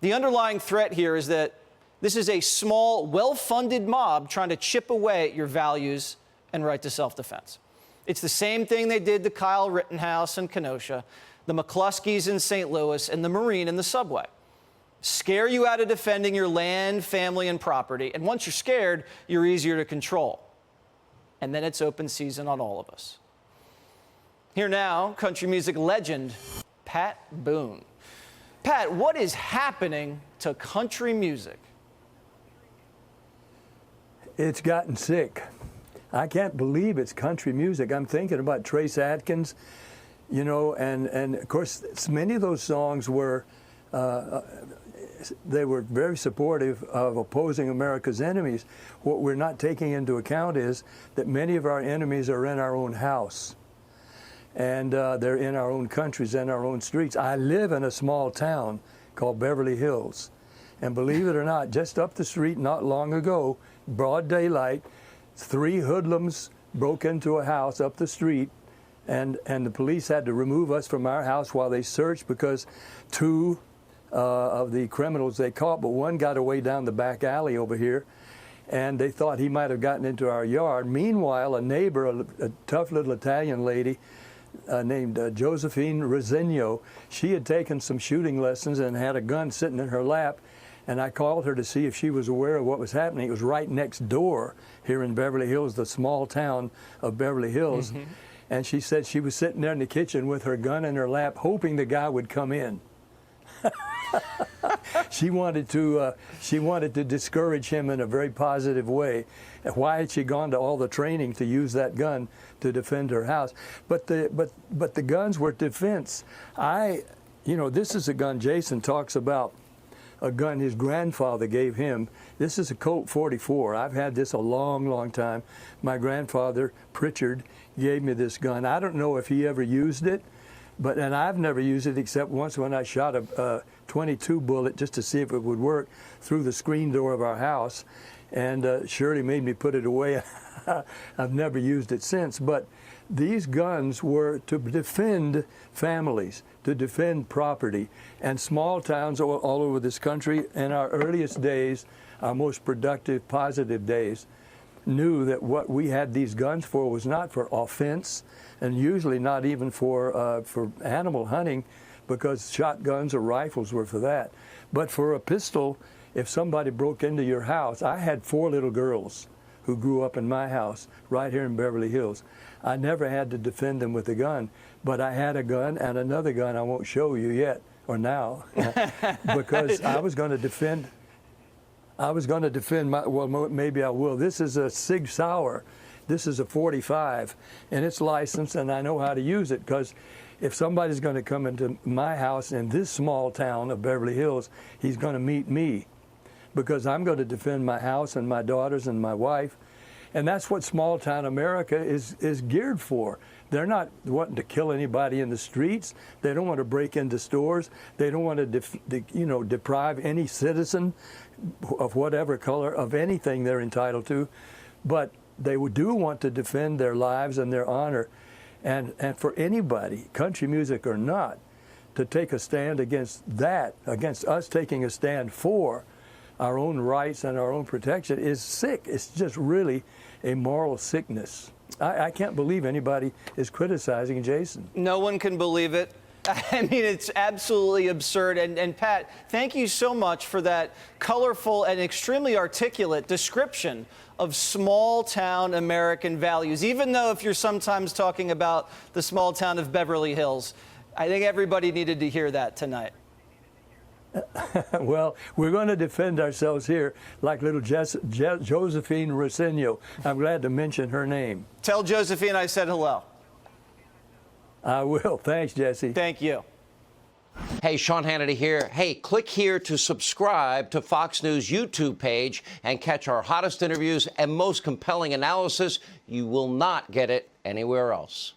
The underlying threat here is that this is a small, well-funded mob trying to chip away at your values and right to self-defense. It's the same thing they did to Kyle Rittenhouse in Kenosha, the McCluskeys in St. Louis, and the Marine in the subway. Scare you out of defending your land, family, and property. And once you're scared, you're easier to control. And then it's open season on all of us. Here now, country music legend, Pat Boone. Pat, what is happening to country music? It's gotten sick. I can't believe it's country music. I'm thinking about Trace Atkins, you know, and of course, many of those songs were, they were very supportive of opposing America's enemies. What we're not taking into account is that many of our enemies are in our own house. And they're in our own countries, in our own streets. I live in a small town called Beverly Hills. And believe it or not, just up the street not long ago, broad daylight, 3 hoodlums broke into a house up the street, and the police had to remove us from our house while they searched because 2 of the criminals they caught, but one got away down the back alley over here, and they thought he might have gotten into our yard. Meanwhile, a neighbor, a tough little Italian lady, named Josephine Rosigno. She had taken some shooting lessons and had a gun sitting in her lap, and I called her to see if she was aware of what was happening. It was right next door here in Beverly Hills, the small town of Beverly Hills. Mm-hmm. And she said she was sitting there in the kitchen with her gun in her lap, hoping the guy would come in. She wanted to discourage him in a very positive way. Why had she gone to all the training to use that gun to defend her house? But the guns were defense. You know, this is a gun Jason talks about, a gun his grandfather gave him. This is a Colt 44. I've had this a long, long time. My grandfather, Pritchard, gave me this gun. I don't know if he ever used it, and I've never used it except once when I shot a 22 bullet just to see if it would work through the screen door of our house, and Shirley made me put it away. I've never used it since, but these guns were to defend families, to defend property, and small towns all over this country in our earliest days, our most productive, positive days, knew that what we had these guns for was not for offense, and usually not even for animal hunting, because shotguns or rifles were for that. But for a pistol, if somebody broke into your house, I had 4 little girls who grew up in my house right here in Beverly Hills. I never had to defend them with a gun, but I had a gun and another gun I won't show you yet, or now, because I was going to defend my, well, maybe I will. This is a Sig Sauer. This is a 45, and it's licensed, and I know how to use it, because if somebody's going to come into my house in this small town of Beverly Hills, he's going to meet me, because I'm going to defend my house and my daughters and my wife. And that's what small town America is geared for. They're not wanting to kill anybody in the streets. They don't want to break into stores. They don't want to deprive any citizen of whatever color of anything they're entitled to. But they do want to defend their lives and their honor. And for anybody, country music or not, to take a stand against that, against us taking a stand for our own rights and our own protection, is sick. It's just really a moral sickness. I can't believe anybody is criticizing Jason. No one can believe it. I mean, it's absolutely absurd. And Pat, thank you so much for that colorful and extremely articulate description of small-town American values. Even though if you're sometimes talking about the small town of Beverly Hills, I think everybody needed to hear that tonight. Well, we're going to defend ourselves here like little Josephine Rosigno. I'm glad to mention her name. Tell Josephine I said hello. I will. Thanks, Jesse. Thank you. Hey, Sean Hannity here. Hey, click here to subscribe to Fox News YouTube page and catch our hottest interviews and most compelling analysis. You will not get it anywhere else.